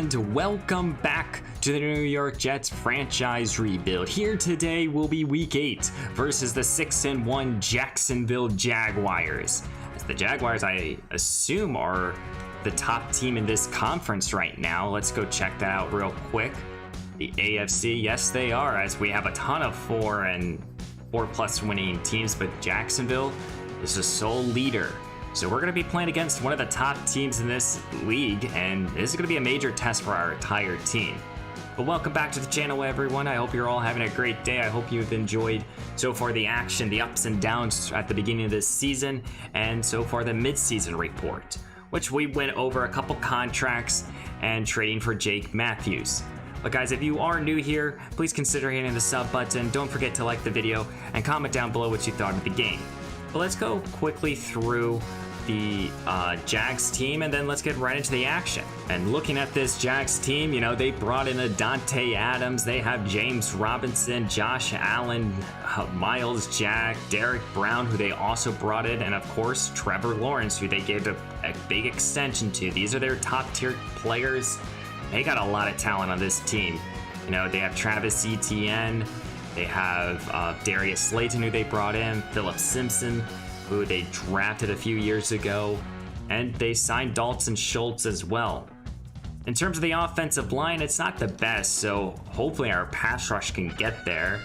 and welcome back to the New York Jets franchise rebuild. Here today will be Week 8 versus the 6-1 Jacksonville Jaguars. As the Jaguars, I assume, are the top team in this conference right now. Let's go check that out real quick. The AFC, yes they are, as we have a ton of 4 and 4+ winning teams, but Jacksonville is the sole leader. So we're going to be playing against one of the top teams in this league, and this is going to be a major test for our entire team. But welcome back to the channel, everyone. I hope you're all having a great day. I hope you've enjoyed so far the action, the ups and downs at the beginning of this season, and so far the mid-season report, which we went over a couple contracts and trading for Jake Matthews. But guys, if you are new here, please consider hitting the sub button. Don't forget to like the video and comment down below what you thought of the game. But let's go quickly through the Jags team, and then let's get right into the action. And looking at this Jags team, you know, they brought in a Dante Adams, they have James Robinson, Josh Allen, Miles Jack, Derek Brown, who they also brought in, and of course Trevor Lawrence, who they gave a big extension to. These are their top tier players. They got a lot of talent on this team. You know, they have Travis Etienne, they have Darius Slayton, who they brought in, Philip Simpson, who they drafted a few years ago, and they signed Dalton Schultz as well. In terms of the offensive line, it's not the best, so hopefully our pass rush can get there.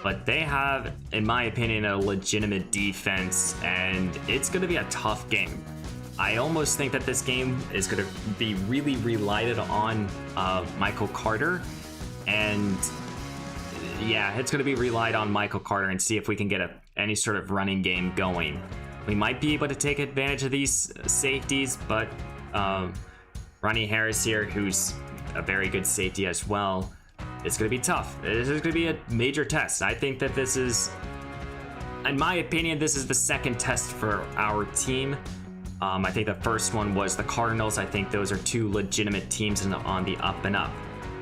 But they have, in my opinion, a legitimate defense, and it's going to be a tough game. I almost think that this game is going to be really relied on Michael Carter, and yeah, it's going to be relied on Michael Carter and see if we can get any sort of running game going. We might be able to take advantage of these safeties, but Ronnie Harris here, who's a very good safety as well, it's going to be tough. This is going to be a major test. I think that this is, in my opinion, this is the second test for our team. I think the first one was the Cardinals. I think those are two legitimate teams on the up and up.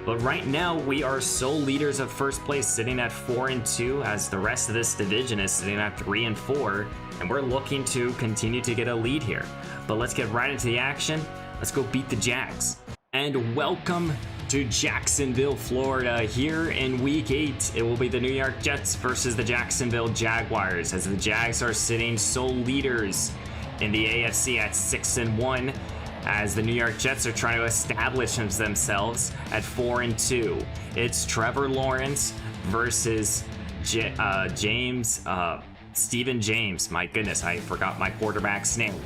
But right now, we are sole leaders of first place, sitting at 4-2, as the rest of this division is sitting at 3-4, and we're looking to continue to get a lead here. But let's get right into the action. Let's go beat the Jags. And welcome to Jacksonville, Florida. Here in Week 8, it will be the New York Jets versus the Jacksonville Jaguars, as the Jags are sitting sole leaders in the AFC at 6-1. As the New York Jets are trying to establish themselves at 4-2. It's Trevor Lawrence versus Steven James. My goodness, I forgot my quarterback's name.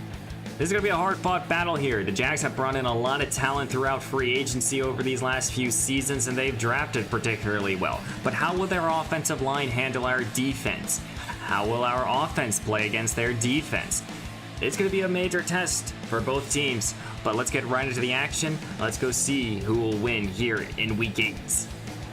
This is going to be a hard-fought battle here. The Jags have brought in a lot of talent throughout free agency over these last few seasons, and they've drafted particularly well. But how will their offensive line handle our defense? How will our offense play against their defense? It's going to be a major test for both teams, but let's get right into the action. Let's go see who will win here in Week 8.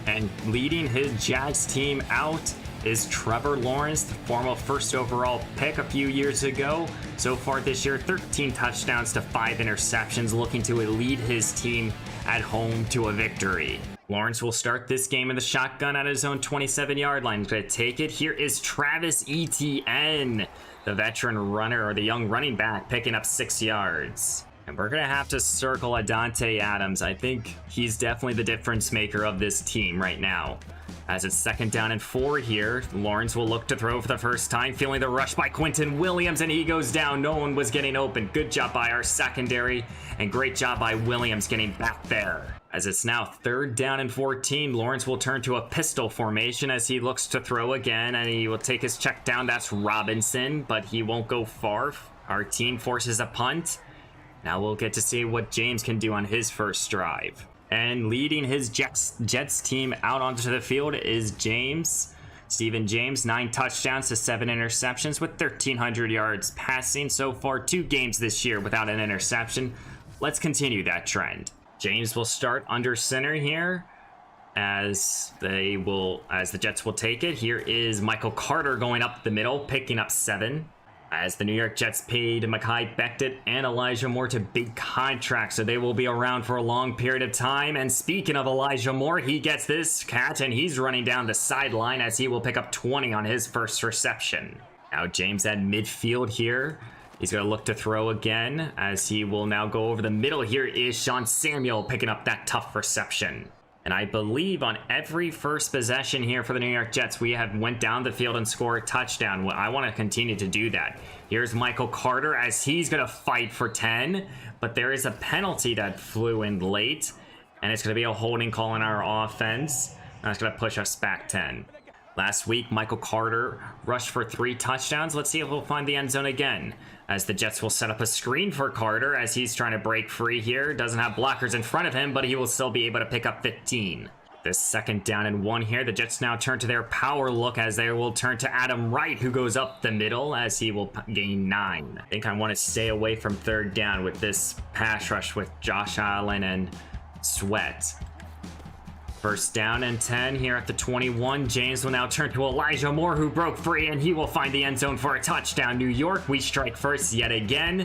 And leading his Jags team out is Trevor Lawrence, the former first overall pick a few years ago. So far this year, 13 touchdowns to 5 interceptions, looking to lead his team at home to a victory. Lawrence will start this game in the shotgun at his own 27-yard line. He's going to take it. Here is Travis Etienne, the veteran runner, or the young running back, picking up 6 yards. And we're going to have to circle a Dante Adams. I think he's definitely the difference maker of this team right now. As it's 2nd down and 4 here, Lawrence will look to throw for the first time, feeling the rush by Quentin Williams, and he goes down. No one was getting open. Good job by our secondary, and great job by Williams getting back there. As it's now 3rd down and 14, Lawrence will turn to a pistol formation as he looks to throw again, and he will take his check down. That's Robinson, but he won't go far. Our team forces a punt. Now we'll get to see what James can do on his first drive. And leading his Jets team out onto the field is James. Steven James, 9 touchdowns to 7 interceptions with 1,300 yards passing. So far, 2 games this year without an interception. Let's continue that trend. James will start under center here as the Jets will take it. Here is Michael Carter going up the middle, picking up 7. As the New York Jets paid Mekhi Becton and Elijah Moore to big contracts, so they will be around for a long period of time. And speaking of Elijah Moore, he gets this catch, and he's running down the sideline as he will pick up 20 on his first reception. Now James at midfield here. He's going to look to throw again as he will now go over the middle. Here is Sean Samuel picking up that tough reception. And I believe on every first possession here for the New York Jets, we have went down the field and scored a touchdown. Well, I want to continue to do that. Here's Michael Carter as he's going to fight for 10. But there is a penalty that flew in late. And it's going to be a holding call on our offense. That's going to push us back 10. Last week, Michael Carter rushed for 3 touchdowns. Let's see if we'll find the end zone again, as the Jets will set up a screen for Carter as he's trying to break free here. Doesn't have blockers in front of him, but he will still be able to pick up 15. This 2nd down and 1 here. The Jets now turn to their power look as they will turn to Adam Wright, who goes up the middle as he will gain 9. I think I want to stay away from 3rd down with this pass rush with Josh Allen and Sweat. 1st down and 10 here at the 21. James will now turn to Elijah Moore, who broke free, and he will find the end zone for a touchdown. New York, we strike first yet again,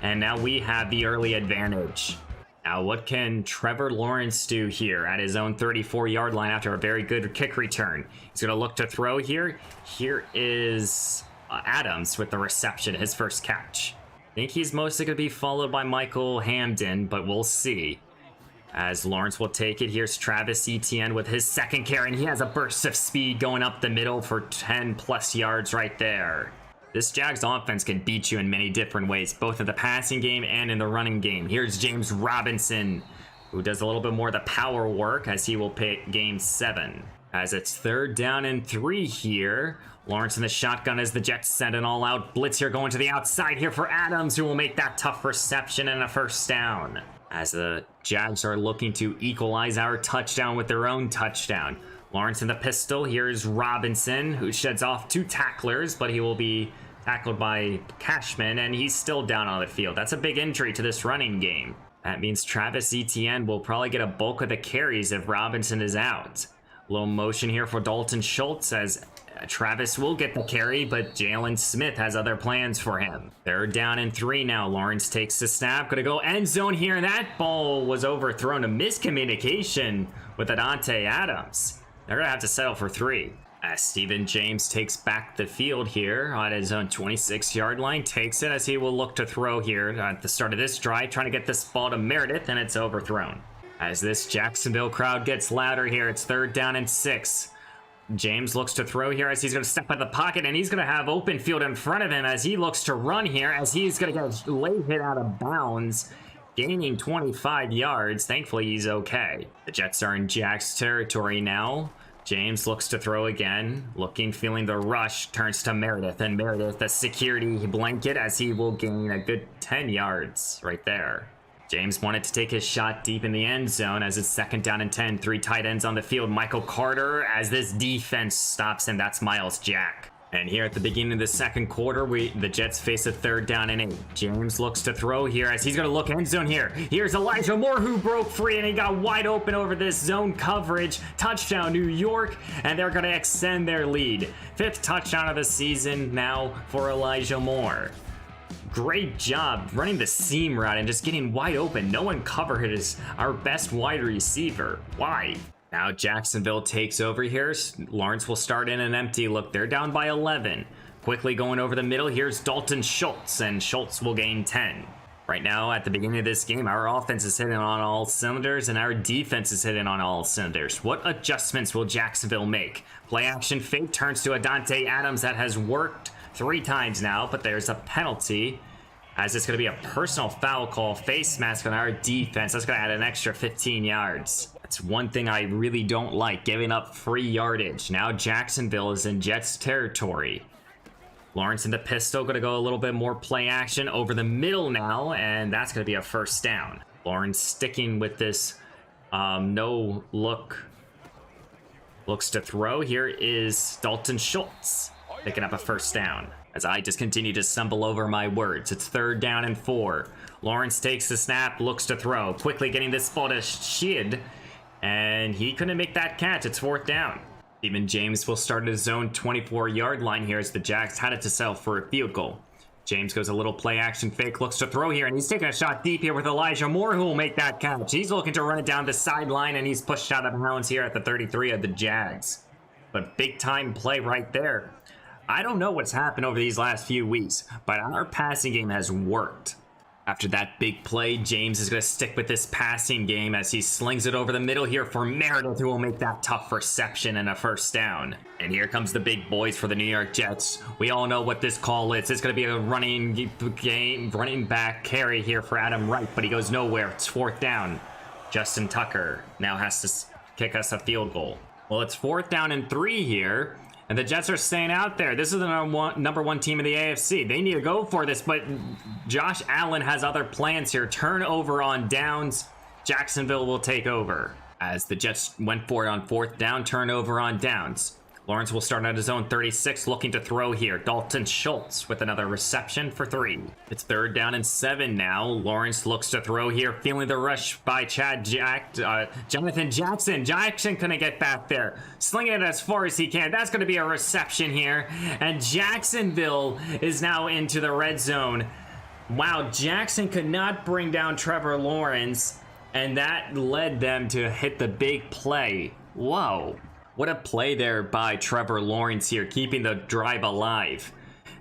and now we have the early advantage. Now, what can Trevor Lawrence do here at his own 34-yard line after a very good kick return? He's going to look to throw here. Here is Adams with the reception, his first catch. I think he's mostly going to be followed by Michael Hamden, but we'll see. As Lawrence will take it, here's Travis Etienne with his 2nd carry, and he has a burst of speed going up the middle for 10+ yards right there. This Jags offense can beat you in many different ways, both in the passing game and in the running game. Here's James Robinson, who does a little bit more of the power work as he will pick game 7. As it's 3rd down and 3 here. Lawrence in the shotgun as the Jets send an all-out blitz here, going to the outside here for Adams, who will make that tough reception and a 1st down. As the Jags are looking to equalize our touchdown with their own touchdown. Lawrence in the pistol. Here's Robinson, who sheds off 2 tacklers, but he will be tackled by Cashman, and he's still down on the field. That's a big injury to this running game. That means Travis Etienne will probably get a bulk of the carries if Robinson is out. Little motion here for Dalton Schultz as Travis will get the carry, but Jalen Smith has other plans for him. 3rd down and 3 now. Lawrence takes the snap. Gonna go end zone here, and that ball was overthrown. A miscommunication with Adante Adams. They're gonna have to settle for 3. As Stephen James takes back the field here on his own 26-yard line. Takes it as he will look to throw here at the start of this drive, trying to get this ball to Meredith, and it's overthrown. As this Jacksonville crowd gets louder here, it's 3rd down and 6. James looks to throw here as he's going to step out of the pocket, and he's going to have open field in front of him as he looks to run here, as he's going to get a late hit out of bounds, gaining 25 yards. Thankfully, he's okay. The Jets are in Jags territory now. James looks to throw again, feeling the rush, turns to Meredith, and Meredith, the security blanket, as he will gain a good 10 yards right there. James wanted to take his shot deep in the end zone as it's 2nd down and 10. 3 tight ends on the field. Michael Carter as this defense stops him. That's Miles Jack. And here at the beginning of the 2nd quarter, the Jets face a 3rd down and 8. James looks to throw here as he's going to look end zone here. Here's Elijah Moore, who broke free, and he got wide open over this zone coverage. Touchdown, New York, and they're going to extend their lead. 5th touchdown of the season now for Elijah Moore. Great job running the seam route and just getting wide open. No one covered his our best wide receiver. Why? Now Jacksonville takes over here. Lawrence will start in an empty look. They're down by 11. Quickly going over the middle. Here's Dalton Schultz, and Schultz will gain 10. Right now, at the beginning of this game, our offense is hitting on all cylinders, and our defense is hitting on all cylinders. What adjustments will Jacksonville make? Play action fake turns to Adante Adams. That has worked 3 times now, but there's a penalty as it's going to be a personal foul call, face mask on our defense. That's going to add an extra 15 yards. That's one thing I really don't like, giving up free yardage. Now Jacksonville is in Jets territory. Lawrence in the pistol, going to go a little bit more play action over the middle now, and that's going to be a 1st down. Lawrence sticking with this no look. Looks to throw. Here is Dalton Schultz picking up a 1st down. As I just continue to stumble over my words. It's 3rd down and 4. Lawrence takes the snap, looks to throw. Quickly getting this ball to Shid, and he couldn't make that catch. It's 4th down. Stephen James will start at his own 24-yard line here as the Jags had it to settle for a field goal. James goes a little play action fake, looks to throw here, and he's taking a shot deep here with Elijah Moore, who will make that catch. He's looking to run it down the sideline, and he's pushed out of bounds here at the 33 of the Jags. But big time play right there. I don't know what's happened over these last few weeks, but our passing game has worked. After that big play, James is going to stick with this passing game as he slings it over the middle here for Meredith, who will make that tough reception and a first down. And here comes the big boys for the New York Jets. We all know what this call is. It's going to be a running back carry here for Adam Wright, but he goes nowhere. It's 4th down. Justin Tucker now has to kick us a field goal. Well, it's 4th down and 3 here. And the Jets are staying out there. This is the number one team in the AFC. They need to go for this, but Josh Allen has other plans here. Turnover on downs. Jacksonville will take over. As the Jets went for it on 4th down, turnover on downs. Lawrence will start at his own 36, looking to throw here. Dalton Schultz with another reception for 3. It's 3rd down and 7 now. Lawrence looks to throw here, feeling the rush by Jonathan Jackson. Jackson couldn't get back there. Slinging it as far as he can. That's going to be a reception here. And Jacksonville is now into the red zone. Wow, Jackson could not bring down Trevor Lawrence, and that led them to hit the big play. Whoa. What a play there by Trevor Lawrence here, keeping the drive alive.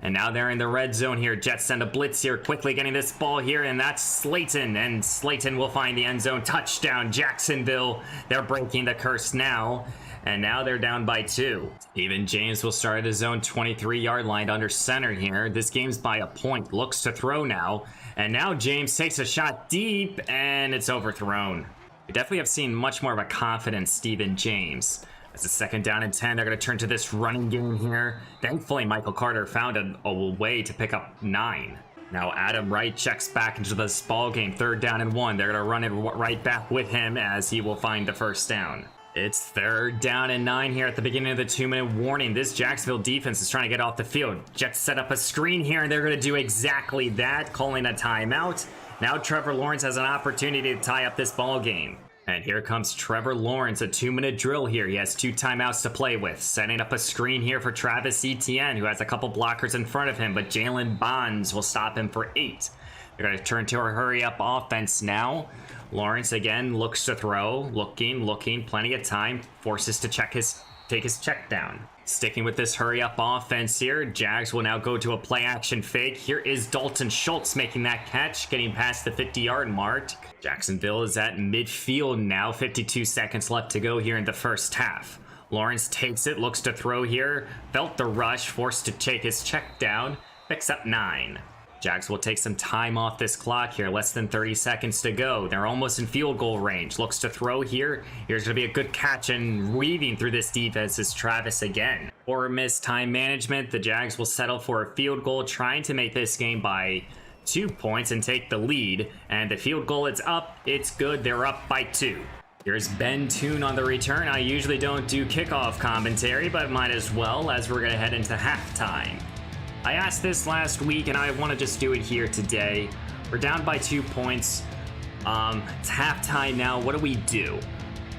And now they're in the red zone here. Jets send a blitz here, quickly getting this ball here, and that's Slayton. And Slayton will find the end zone. Touchdown, Jacksonville. They're breaking the curse now. And now they're down by 2. Even James will start at his own 23-yard line under center here. This game's by a point. Looks to throw now. And now James takes a shot deep, and it's overthrown. We definitely have seen much more of a confident Stephen James. As it's 2nd down and 10, they're going to turn to this running game here. Thankfully, Michael Carter found a way to pick up 9. Now Adam Wright checks back into this ball game. 3rd down and 1. They're going to run it right back with him as he will find the first down. It's 3rd down and 9 here at the beginning of the 2-minute warning. This Jacksonville defense is trying to get off the field. Jets set up a screen here, and they're going to do exactly that, calling a timeout. Now Trevor Lawrence has an opportunity to tie up this ball game. And here comes Trevor Lawrence, a 2-minute drill here. He has 2 timeouts to play with. Setting up a screen here for Travis Etienne, who has a couple blockers in front of him, but Jalen Bonds will stop him for 8. They're going to turn to a hurry-up offense now. Lawrence again looks to throw, looking, plenty of time, forces to take his check down. Sticking with this hurry-up offense here, Jags will now go to a play-action fake. Here is Dalton Schultz making that catch, getting past the 50-yard mark. Jacksonville is at midfield now, 52 seconds left to go here in the first half. Lawrence takes it, looks to throw here, felt the rush, forced to take his check down, picks up 9. Jags will take some time off this clock here, less than 30 seconds to go. They're almost in field goal range. Looks to throw here. Here's going to be a good catch, and weaving through this defense is Travis again. Or missed time management, the Jags will settle for a field goal, trying to make this game by 2 points and take the lead. And the field goal, it's up. It's good. They're up by 2. Here's Ben Toon on the return. I usually don't do kickoff commentary, but might as well, as we're going to head into halftime. I asked this last week, and I want to just do it here today. We're down by 2 points. It's halftime now. What do?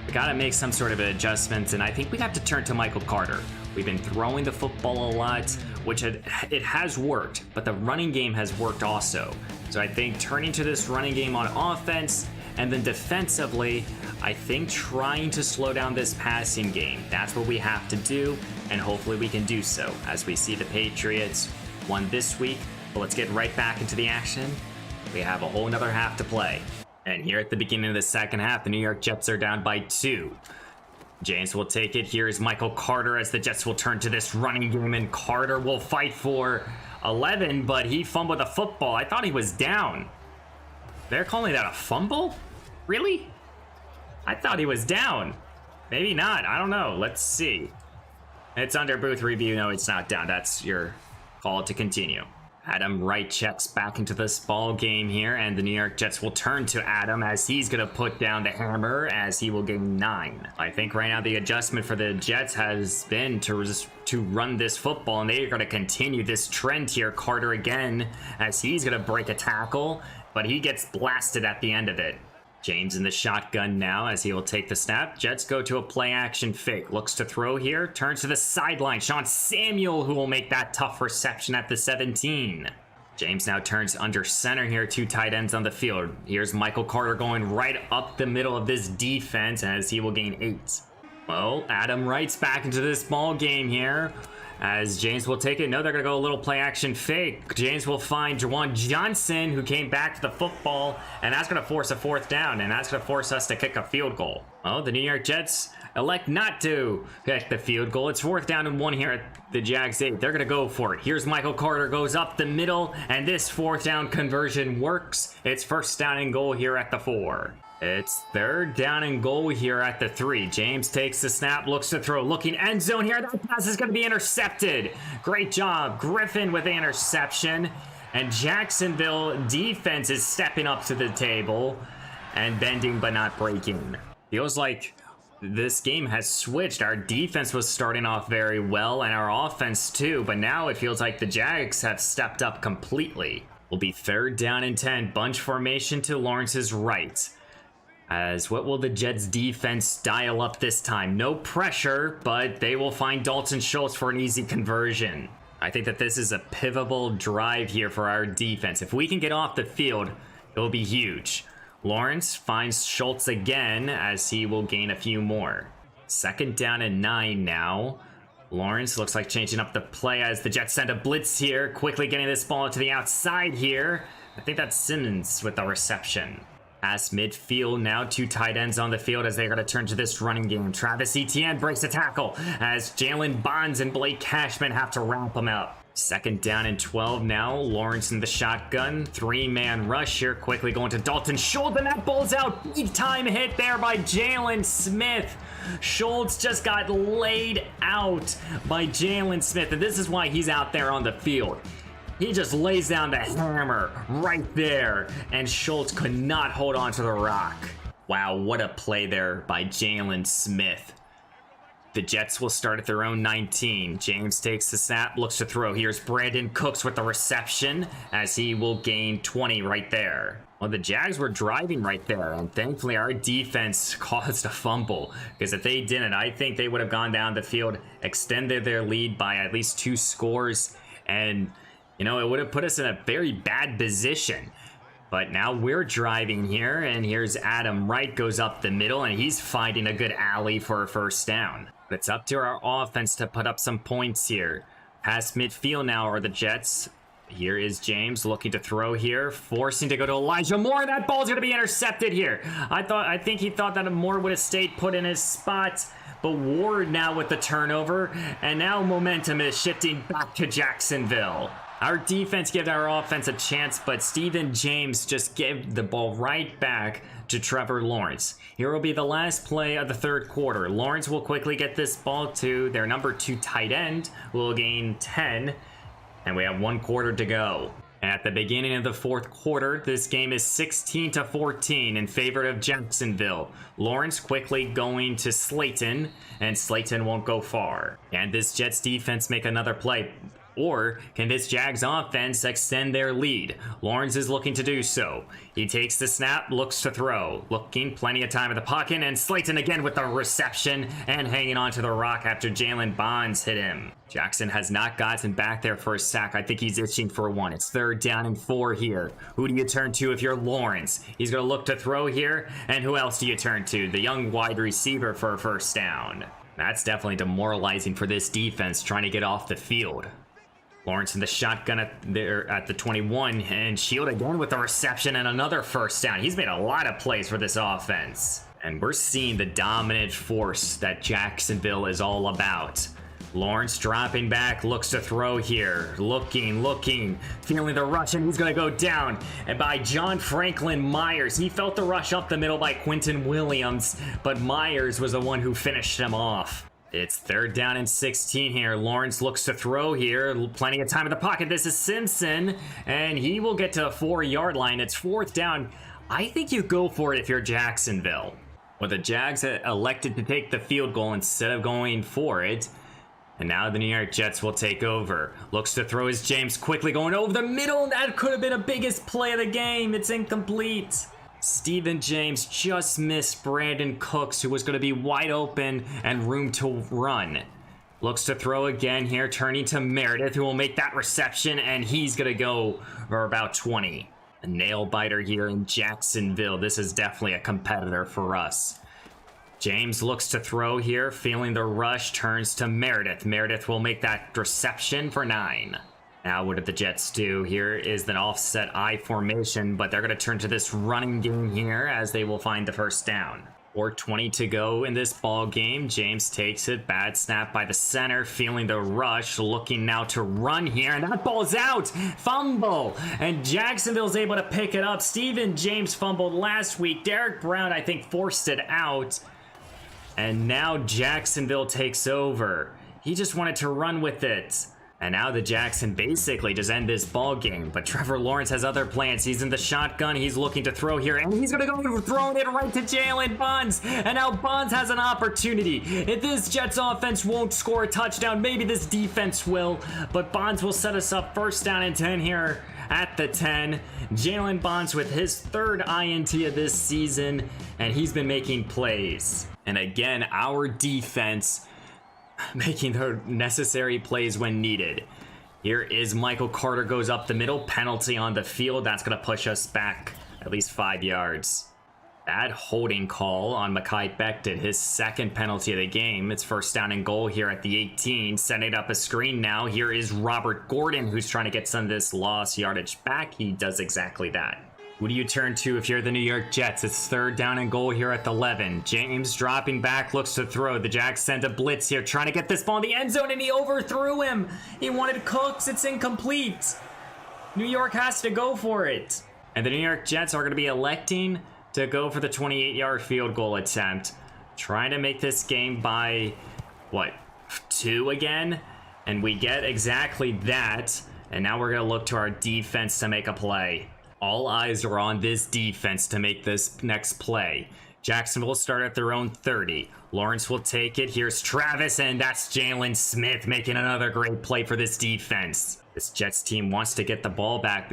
We got to make some sort of adjustments, and I think we have to turn to Michael Carter. We've been throwing the football a lot, which it has worked, but the running game has worked also. So I think turning to this running game on offense, and then defensively, I think trying to slow down this passing game. That's what we have to do, and hopefully we can do so as we see the Patriots won this week. But let's get right back into the action. We have a whole nother half to play. And here at the beginning of the second half, the New York Jets are down by 2. James will take it. Here is Michael Carter as the Jets will turn to this running game, and Carter will fight for 11, but he fumbled the football. I thought he was down. They're calling that a fumble? Really? I thought he was down. Maybe not. I don't know. Let's see. It's under booth review. No, it's not down. That's your call to continue. Adam Wright checks back into this ball game here, and the New York Jets will turn to Adam as he's going to put down the hammer as he will gain 9. I think right now the adjustment for the Jets has been to run this football, and they are going to continue this trend here. Carter again as he's going to break a tackle, but he gets blasted at the end of it. James in the shotgun now as he will take the snap. Jets go to a play-action fake. Looks to throw here. Turns to the sideline. Sean Samuel who will make that tough reception at the 17. James now turns under center here. 2 tight ends on the field. Here's Michael Carter going right up the middle of this defense as he will gain 8. Well, Adam Wright's back into this ball game here as James will take it. No, they're going to go a little play action fake. James will find Juwan Johnson, who came back to the football, and that's going to force a 4th down, and that's going to force us to kick a field goal. Oh, the New York Jets elect not to kick the field goal. It's 4th down and 1 here at the Jags 8. They're going to go for it. Here's Michael Carter, goes up the middle, and this 4th down conversion works. It's 1st down and goal here at the 4. It's 3rd down and goal here at the 3. James takes the snap, looks to throw, looking end zone here. That pass is going to be intercepted. Great job, Griffin with the interception. And Jacksonville defense is stepping up to the table and bending but not breaking. Feels like this game has switched. Our defense was starting off very well, and our offense too, but now it feels like the Jags have stepped up completely. Will be 3rd down and 10. Bunch formation to Lawrence's right. As what will the Jets defense dial up this time? No pressure, but they will find Dalton Schultz for an easy conversion. I think that this is a pivotal drive here for our defense. If we can get off the field, it will be huge. Lawrence finds Schultz again as he will gain a few more. 2nd down and 9 now. Lawrence looks like changing up the play as the Jets send a blitz here. Quickly getting this ball to the outside here. I think that's Simmons with the reception. Past midfield now, 2 tight ends on the field as they're going to turn to this running game. Travis Etienne breaks a tackle as Jalen Bonds and Blake Cashman have to wrap him up. 2nd down and 12 now. Lawrence in the shotgun. 3-man rush here. Quickly going to Dalton Schultz, and that ball's out. Big time hit there by Jalen Smith. Schultz just got laid out by Jalen Smith, and this is why he's out there on the field. He just lays down the hammer right there, and Schultz could not hold on to the rock. Wow, what a play there by Jalen Smith. The Jets will start at their own 19. James takes the snap, looks to throw. Here's Brandon Cooks with the reception as he will gain 20 right there. Well, the Jags were driving right there, and thankfully our defense caused a fumble, because if they didn't, I think they would have gone down the field, extended their lead by at least 2 scores, and you know, it would have put us in a very bad position. But now we're driving here, and here's Adam Wright goes up the middle, and he's finding a good alley for a 1st down. But it's up to our offense to put up some points here. Past midfield now are the Jets. Here is James looking to throw here, forcing to go to Elijah Moore. That ball's going to be intercepted here. I think he thought that Moore would have stayed put in his spot. But Ward now with the turnover, and now momentum is shifting back to Jacksonville. Our defense gave our offense a chance, but Steven James just gave the ball right back to Trevor Lawrence. Here will be the last play of the 3rd quarter. Lawrence will quickly get this ball to their number 2 tight end, who will gain 10, and we have 1 quarter to go. At the beginning of the 4th quarter, this game is 16-14 in favor of Jacksonville. Lawrence quickly going to Slayton, and Slayton won't go far. And this Jets defense make another play? Or can this Jags offense extend their lead? Lawrence is looking to do so. He takes the snap, looks to throw. Looking, plenty of time in the pocket, and Slayton again with the reception and hanging on to the rock after Jalen Bonds hit him. Jackson has not gotten back there for a sack. I think he's itching for one. It's 3rd down and 4 here. Who do you turn to if you're Lawrence? He's going to look to throw here, and who else do you turn to? The young wide receiver for a 1st down. That's definitely demoralizing for this defense trying to get off the field. Lawrence in the shotgun at the 21, and Shield again with the reception and another 1st down. He's made a lot of plays for this offense. And we're seeing the dominant force that Jacksonville is all about. Lawrence dropping back, looks to throw here. Looking, feeling the rush, and he's going to go down. And by John Franklin Myers. He felt the rush up the middle by Quentin Williams, but Myers was the one who finished him off. It's 3rd down and 16 here. Lawrence looks to throw here. Plenty of time in the pocket. This is Simpson, and he will get to the 4-yard line. It's 4th down. I think you go for it if you're Jacksonville. Well, the Jags elected to take the field goal instead of going for it. And now the New York Jets will take over. Looks to throw his James quickly going over the middle. That could have been a biggest play of the game. It's incomplete. Steven James just missed Brandon Cooks, who was going to be wide open and room to run. Looks to throw again here, turning to Meredith, who will make that reception, and he's going to go for about 20. A nail biter here in Jacksonville. This is definitely a competitor for us. James looks to throw here, feeling the rush, turns to Meredith. Meredith will make that reception for 9. Now what did the Jets do? Here is an offset I formation, but they're going to turn to this running game here as they will find the first down. 4:20 to go in this ball game. James takes it. Bad snap by the center, feeling the rush, looking now to run here, and that ball's out. Fumble, and Jacksonville's able to pick it up. Steven James fumbled last week. Derek Brown, I think, forced it out. And now Jacksonville takes over. He just wanted to run with it. And now the Jackson basically just end this ball game. But Trevor Lawrence has other plans. He's in the shotgun. He's looking to throw here. And he's going to go throwing it right to Jalen Bonds. And now Bonds has an opportunity. If this Jets offense won't score a touchdown, maybe this defense will. But Bonds will set us up 1st down and 10 here at the 10. Jalen Bonds with his 3rd INT of this season. And he's been making plays. And again, our defense making the necessary plays when needed. Here is Michael Carter, goes up the middle, penalty on the field. That's going to push us back at least 5 yards. Bad holding call on Mekhi Becton, his 2nd penalty of the game. It's 1st down and goal here at the 18. Setting up a screen now. Here is Robert Gordon, who's trying to get some of this lost yardage back. He does exactly that. Who do you turn to if you're the New York Jets? It's 3rd down and goal here at the 11. James dropping back, looks to throw. The Jacks send a blitz here, trying to get this ball in the end zone, and he overthrew him. He wanted Cooks. It's incomplete. New York has to go for it. And the New York Jets are going to be electing to go for the 28-yard field goal attempt. Trying to make this game by, 2 again? And we get exactly that. And now we're going to look to our defense to make a play. All eyes are on this defense to make this next play. Jacksonville will start at their own 30. Lawrence will take it. Here's Travis, and that's Jalen Smith making another great play for this defense. This Jets team wants to get the ball back,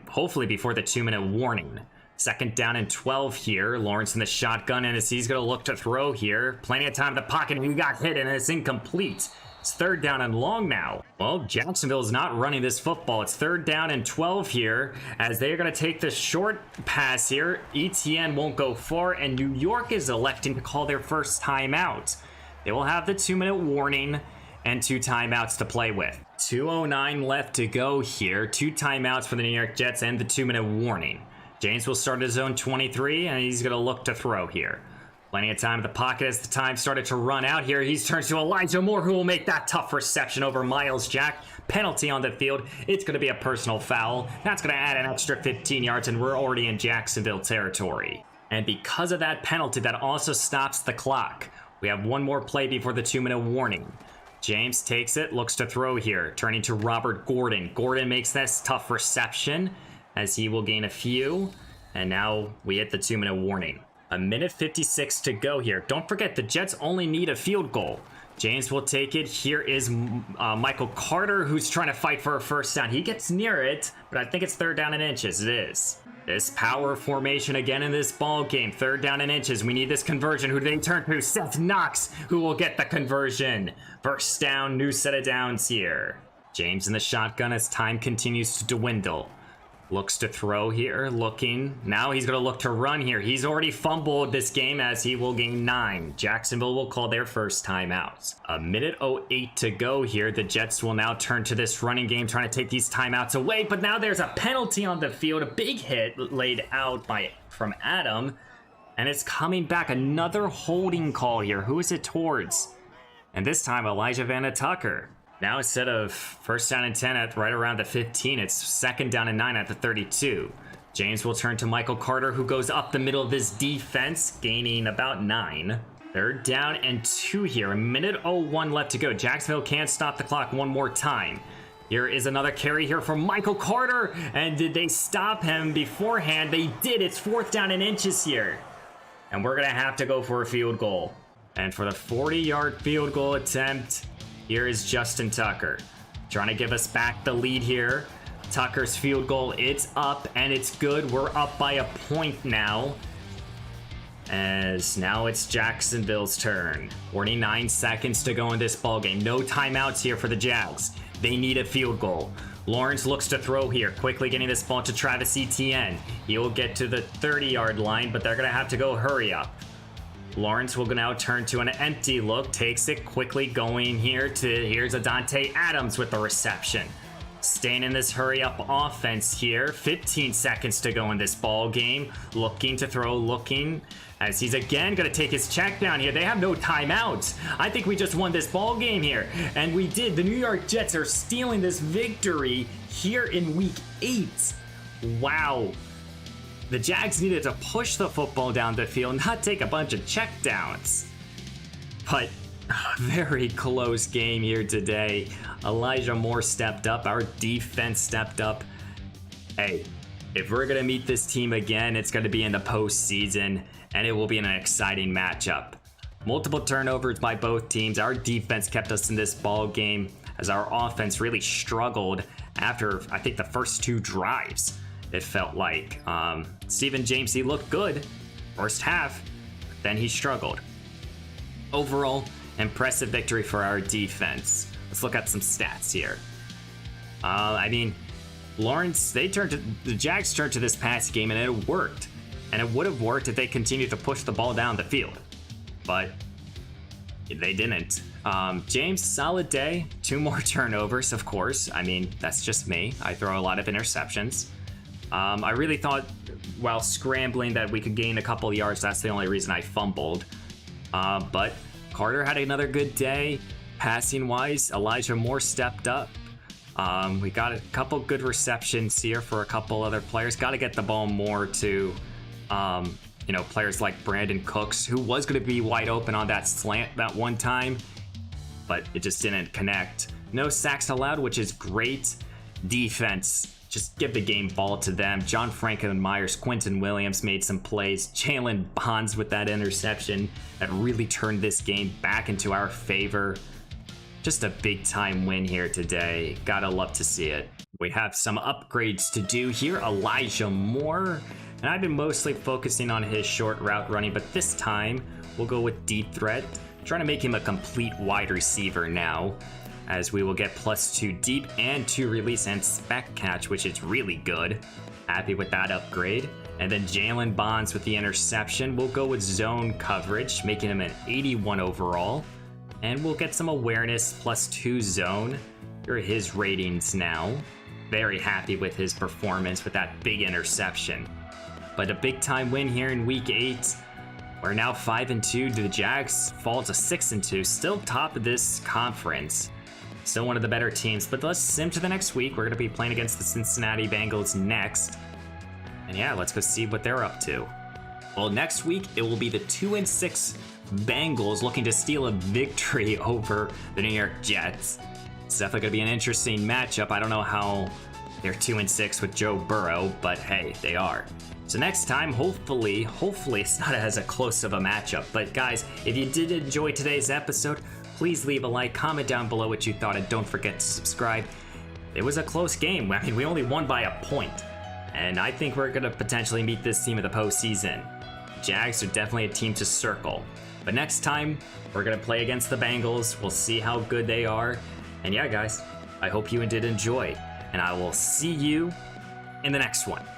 hopefully before the 2-minute warning. 2nd down and 12 here. Lawrence in the shotgun, and he's going to look to throw here. Plenty of time in the pocket, and he got hit, and it's incomplete. It's 3rd down and long now. Well, Jacksonville's not running this football. It's 3rd down and 12 here as they are going to take the short pass here. ETN won't go far, and New York is electing to call their first timeout. They will have the 2-minute warning and 2 timeouts to play with. 2:09 left to go here. 2 timeouts for the New York Jets and the 2-minute warning. James will start his own 23, and he's going to look to throw here. Plenty of time in the pocket as the time started to run out here. He turns to Elijah Moore, who will make that tough reception over Miles Jack. Penalty on the field. It's going to be a personal foul. That's going to add an extra 15 yards, and we're already in Jacksonville territory. And because of that penalty, that also stops the clock. We have one more play before the 2-minute warning. James takes it, looks to throw here, turning to Robert Gordon. Gordon makes this tough reception as he will gain a few. And now we hit the 2-minute warning. 1:56 to go here. Don't forget, the Jets only need a field goal. James will take it. Here is Michael Carter, who's trying to fight for a 1st down. He gets near it, but I think it's 3rd down and inches. It is. This power formation again in this ball game. 3rd down and inches. We need this conversion. Who do they turn to? Seth Knox, who will get the conversion. 1st down, new set of downs here. James in the shotgun as time continues to dwindle. Looks to throw here, looking. Now he's going to look to run here. He's already fumbled this game as he will gain 9. Jacksonville will call their first timeouts. 1:08 to go here. The Jets will now turn to this running game, trying to take these timeouts away. But now there's a penalty on the field. A big hit laid out from Adam. And it's coming back. Another holding call here. Who is it towards? And this time, Elijah Vanna Tucker. Now instead of 1st down and 10 at right around the 15, it's 2nd down and 9 at the 32. James will turn to Michael Carter, who goes up the middle of this defense, gaining about 9. 3rd down and 2 here. 1:01 left to go. Jacksonville can't stop the clock one more time. Here is another carry here from Michael Carter. And did they stop him beforehand? They did. It's 4th down and inches here. And we're going to have to go for a field goal. And for the 40-yard field goal attempt, here is Justin Tucker, trying to give us back the lead here. Tucker's field goal, it's up, and it's good. We're up by a point now. As now it's Jacksonville's turn. 49 seconds to go in this ballgame. No timeouts here for the Jags. They need a field goal. Lawrence looks to throw here, quickly getting this ball to Travis Etienne. He will get to the 30-yard line, but they're going to have to go hurry up. Lawrence will now turn to an empty look, takes it quickly going here's Adante Adams with the reception. Staying in this hurry up offense here. 15 seconds to go in this ball game. Looking to throw, looking as he's again going to take his check down here. They have no timeouts. I think we just won this ball game here. And we did. The New York Jets are stealing this victory here in week 8. Wow. The Jags needed to push the football down the field, not take a bunch of checkdowns. But very close game here today. Elijah Moore stepped up. Our defense stepped up. Hey, if we're going to meet this team again, it's going to be in the postseason, and it will be an exciting matchup. Multiple turnovers by both teams. Our defense kept us in this ball game as our offense really struggled after, I think, the first 2 drives. It felt like Stephen James, he looked good first half, then he struggled. Overall, impressive victory for our defense. Let's look at some stats here. Lawrence, the Jags turned to this pass game and it worked. And it would have worked if they continued to push the ball down the field. But they didn't. James, solid day. 2 more turnovers, of course. I mean, that's just me. I throw a lot of interceptions. I really thought while scrambling that we could gain a couple yards. That's the only reason I fumbled. But Carter had another good day. Passing wise, Elijah Moore stepped up. We got a couple good receptions here for a couple other players. Got to get the ball more to, players like Brandon Cooks, who was going to be wide open on that slant that one time, but it just didn't connect. No sacks allowed, which is great. Defense, just give the game ball to them. John Franklin Myers, Quentin Williams made some plays. Jalen Bonds with that interception that really turned this game back into our favor. Just a big time win here today. Gotta love to see it. We have some upgrades to do here. Elijah Moore, and I've been mostly focusing on his short route running, but this time we'll go with deep threat. Trying to make him a complete wide receiver now, as we will get +2 deep and 2 release and spec catch, which is really good. Happy with that upgrade. And then Jalen Bonds with the interception. We'll go with zone coverage, making him an 81 overall. And we'll get some awareness +2 zone. Here are his ratings now. Very happy with his performance with that big interception. But a big time win here in week 8. We're now 5-2. The Jags fall to 6-2. Still top of this conference. Still one of the better teams, but let's sim to the next week. We're going to be playing against the Cincinnati Bengals next. And yeah, let's go see what they're up to. Well, next week, it will be the 2-6 Bengals looking to steal a victory over the New York Jets. It's definitely going to be an interesting matchup. I don't know how they're 2-6 with Joe Burrow, but hey, they are. So next time, hopefully it's not as close of a matchup. But guys, if you did enjoy today's episode, please leave a like, comment down below what you thought, and don't forget to subscribe. It was a close game. I mean, we only won by a point. And I think we're going to potentially meet this team in the postseason. Jags are definitely a team to circle. But next time, we're going to play against the Bengals. We'll see how good they are. And yeah, guys, I hope you did enjoy. And I will see you in the next one.